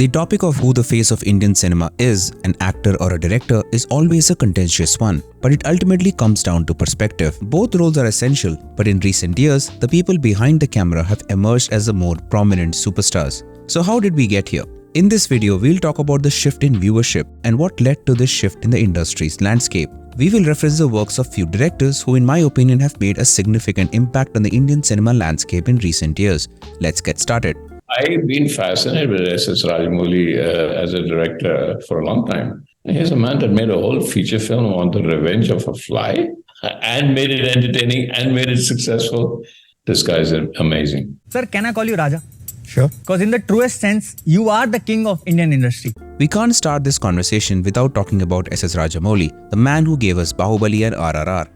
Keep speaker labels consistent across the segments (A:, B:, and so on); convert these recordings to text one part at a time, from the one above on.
A: The topic of who the face of Indian cinema is, an actor or a director, is always a contentious one, but it ultimately comes down to perspective. Both roles are essential, but in recent years, the people behind the camera have emerged as the more prominent superstars. So how did we get here? In this video, we'll talk about the shift in viewership and what led to this shift in the industry's landscape. We will reference the works of few directors who in my opinion have made a significant impact on the Indian cinema landscape in recent years. Let's get started.
B: I've been fascinated with SS Rajamouli as a director for a long time. He's a man that made a whole feature film on the revenge of a fly and made it entertaining and made it successful. This guy is amazing.
C: Sir, can I call you Raja?
D: Sure.
C: Because in the truest sense, you are the king of Indian industry.
A: We can't start this conversation without talking about SS Rajamouli, the man who gave us Baahubali and RRR.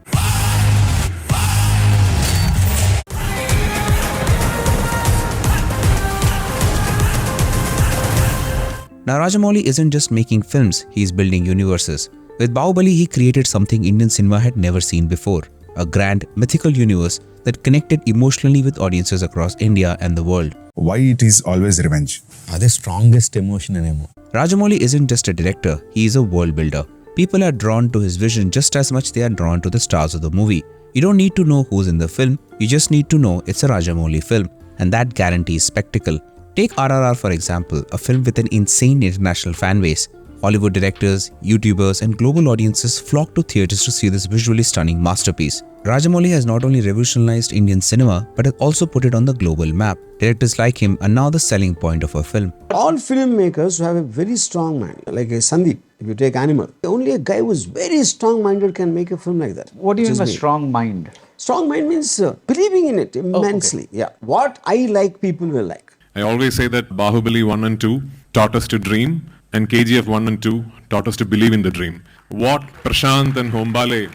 A: Now Rajamouli isn't just making films, he's building universes. With Baahubali, he created something Indian cinema had never seen before, a grand, mythical universe that connected emotionally with audiences across India and the world.
D: Why it is always revenge?
E: The strongest emotion in him.
A: Rajamouli isn't just a director, he is a world builder. People are drawn to his vision just as much they are drawn to the stars of the movie. You don't need to know who's in the film, you just need to know it's a Rajamouli film, and that guarantees spectacle. Take RRR for example, a film with an insane international fan base. Hollywood directors, YouTubers and global audiences flock to theatres to see this visually stunning masterpiece. Rajamouli has not only revolutionized Indian cinema, but has also put it on the global map. Directors like him are now the selling point of a film.
F: All filmmakers who have a very strong mind, like a Sandeep, if you take Animal, only a guy who is very strong-minded can make a film like that.
G: What do you mean by strong mind?
F: Strong mind means believing in it immensely.
G: Okay.
F: Yeah, what I like, people will like.
H: I always say that Baahubali 1 and 2 taught us to dream, and KGF 1 and 2 taught us to believe in the dream. What Prashanth and Hombale,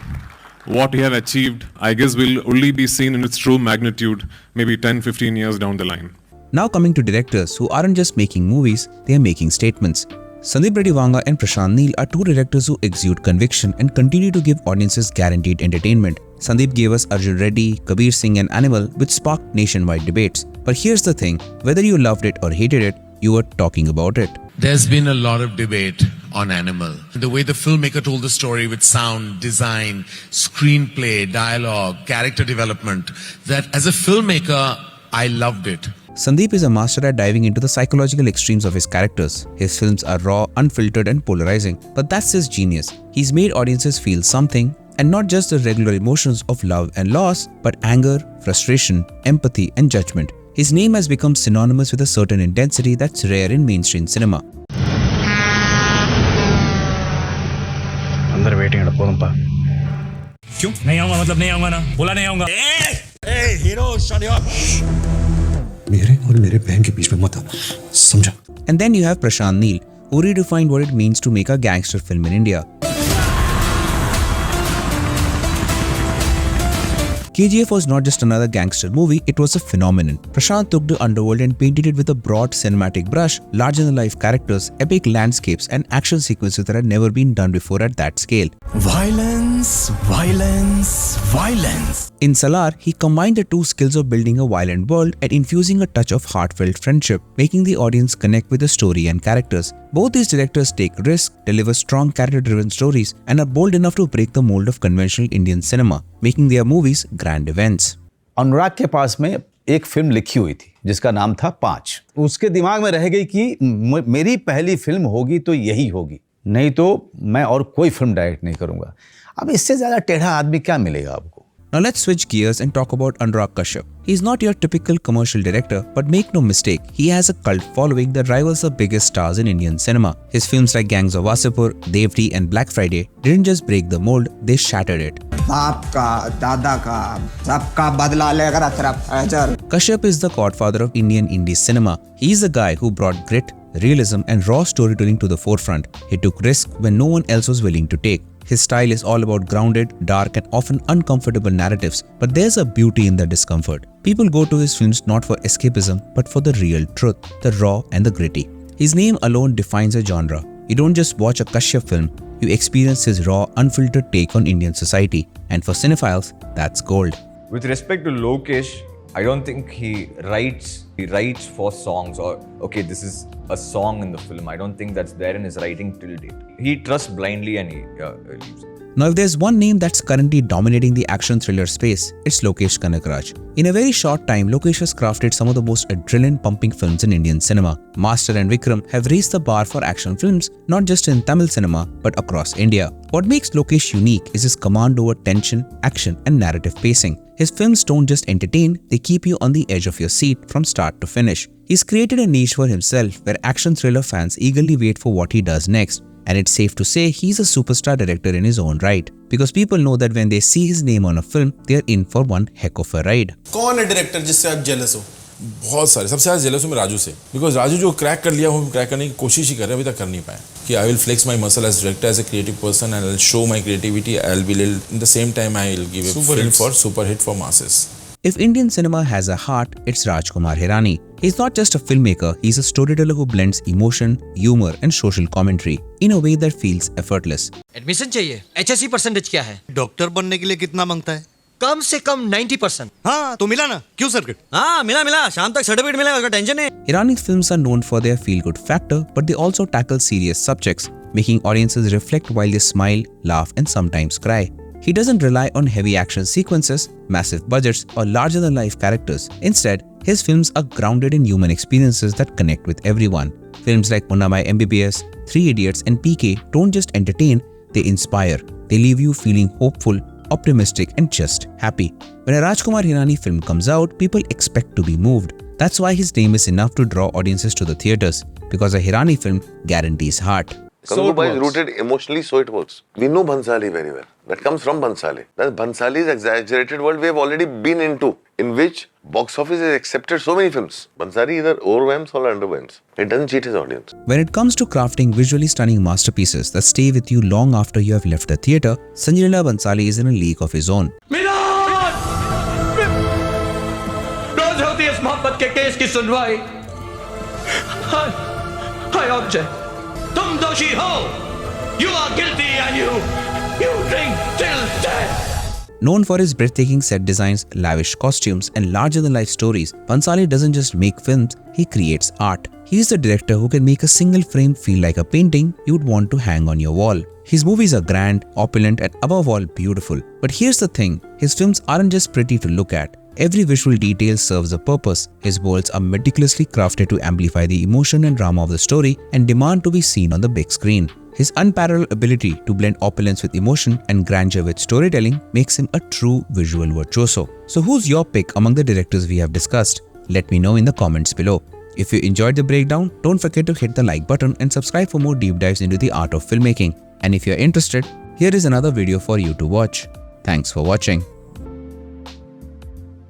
H: what he have achieved, I guess will only be seen in its true magnitude maybe 10-15 years down the line.
A: Now coming to directors who aren't just making movies, they are making statements. Sandeep Reddy Vanga and Prashanth Neel are two directors who exude conviction and continue to give audiences guaranteed entertainment. Sandeep gave us Arjun Reddy, Kabir, Singh and Animal, which sparked nationwide debates. But here's the thing, whether you loved it or hated it, you were talking about it.
I: There's been a lot of debate on Animal. The way the filmmaker told the story with sound, design, screenplay, dialogue, character development, that as a filmmaker, I loved it.
A: Sandeep is a master at diving into the psychological extremes of his characters. His films are raw, unfiltered and polarizing, but that's his genius. He's made audiences feel something, and not just the regular emotions of love and loss, but anger, frustration, empathy and judgment. His name has become synonymous with a certain intensity that's rare in mainstream cinema.
D: अंदर waiting है पोरंपा
C: क्यों? नहीं आऊंगा मतलब नहीं आऊंगा ना? बोला नहीं आऊंगा.
E: Hero, shut up!
D: मेरे और मेरे बहन के बीच में मत आना, समझा?
A: And then you have Prashanth Neel, who redefined what it means to make a gangster film in India. KGF was not just another gangster movie, it was a phenomenon. Prashanth took the underworld and painted it with a broad cinematic brush, larger-than-life characters, epic landscapes and action sequences that had never been done before at that scale.
E: Violence, violence, violence.
A: In Salar, he combined the two skills of building a violent world and infusing a touch of heartfelt friendship, making the audience connect with the story and characters. Both these directors take risks, deliver strong character-driven stories, and are bold enough to break the mold of conventional Indian cinema, making their movies grand events.
G: अनुराग के पास में एक film लिखी हुई थी जिसका नाम था 5. उसके दिमाग में रह गई कि मेरी पहली फिल्म होगी तो यही होगी, नहीं तो मैं और कोई फिल्म डायरेक्ट नहीं करूंगा. अब इससे ज्यादा टेढ़ा आदमी क्या मिलेगा आपको?
A: Now let's switch gears and talk about Anurag Kashyap. He's not your typical commercial director, but make no mistake, he has a cult following that rivals the biggest stars in Indian cinema. His films like Gangs of Wasseypur, Devdi and Black Friday didn't just break the mold, they shattered it.
F: बाप का, दादा का, सबका बदला लेकर अचर.
A: Kashyap is the godfather of Indian indie cinema. He's the guy who brought grit, realism and raw storytelling to the forefront. He took risks when no one else was willing to take. His style is all about grounded, dark and often uncomfortable narratives, but there's a beauty in the discomfort. People go to his films not for escapism, but for the real truth, the raw and the gritty. His name alone defines a genre. You don't just watch a Kashyap film, you experience his raw, unfiltered take on Indian society. And for cinephiles, that's gold.
J: With respect to Lokesh, I don't think he writes for songs or, okay, this is a song in the film. I don't think that's there in his writing till date. He trusts blindly and he leaves it.
A: Now, if there's one name that's currently dominating the action thriller space, it's Lokesh Kanagaraj. In a very short time, Lokesh has crafted some of the most adrenaline-pumping films in Indian cinema. Master and Vikram have raised the bar for action films, not just in Tamil cinema, but across India. What makes Lokesh unique is his command over tension, action, and narrative pacing. His films don't just entertain, they keep you on the edge of your seat from start to finish. He's created a niche for himself where action thriller fans eagerly wait for what he does next. And it's safe to say he's a superstar director in his own right. Because people know that when they see his name on a film, they're in for one heck of a ride.
K: कौन है director जिससे आप jealous हो? बहुत सारे, सबसे ज़्यादा jealous हूँ मैं राजू से, बिकॉज राजू जो क्रैक कर लिया वो क्रैक करने की कोशिश ही कर रहे हैं, अभी तक कर नहीं पाए. कि I will flex my muscle as director as a creative person and I will show my creativity. I will be in the same time I will give a film for super hit for masses.
A: If Indian cinema has a heart, it's Rajkumar Hirani. He's not just a filmmaker, he's a storyteller who blends emotion, humor and social commentary in a way that feels effortless.
L: Admission चाहिए? HSC percentage क्या है?
E: Doctor बनने के लिए कितना मांगता है?
L: कम से कम 90%.
E: हाँ तो मिला ना, क्यों सर्किट?
L: हाँ मिला, शाम तक सर्टिफिकेट मिलेगा, उसका टेंशन है.
A: Hirani's films are known for their feel-good factor, but they also tackle serious subjects, making audiences reflect while they smile, laugh and sometimes cry. He doesn't rely on heavy action sequences, massive budgets, or larger-than-life characters. Instead, his films are grounded in human experiences that connect with everyone. Films like Munna Mai MBBS, Three Idiots, and PK don't just entertain, they inspire. They leave you feeling hopeful, optimistic, and just happy. When a Rajkumar Hirani film comes out, people expect to be moved. That's why his name is enough to draw audiences to the theaters, because a Hirani film guarantees heart.
M: Gangubai is rooted emotionally, so it works. We know Bhansali very well. That comes from Bhansali. That Bhansali's exaggerated world we have already been into, in which box office has accepted so many films. Bhansali either overwhelms or underwhelms. It doesn't cheat his audience.
A: When it comes to crafting visually stunning masterpieces that stay with you long after you have left the theater, Sanjay Leela Bhansali is in a league of his own.
L: रोज होती है इस मोहब्बत के case की सुनवाई. हाय object, तुम दोषी हो. You are guilty and you drink till death.
A: Known for his breathtaking set designs, lavish costumes, and larger-than-life stories, Bhansali doesn't just make films, he creates art. He is the director who can make a single frame feel like a painting you'd want to hang on your wall. His movies are grand, opulent, and above all beautiful. But here's the thing, his films aren't just pretty to look at. Every visual detail serves a purpose. His worlds are meticulously crafted to amplify the emotion and drama of the story and demand to be seen on the big screen. His unparalleled ability to blend opulence with emotion and grandeur with storytelling makes him a true visual virtuoso. So who's your pick among the directors we have discussed? Let me know in the comments below. If you enjoyed the breakdown, don't forget to hit the like button and subscribe for more deep dives into the art of filmmaking. And if you're interested, here is another video for you to watch. Thanks for watching.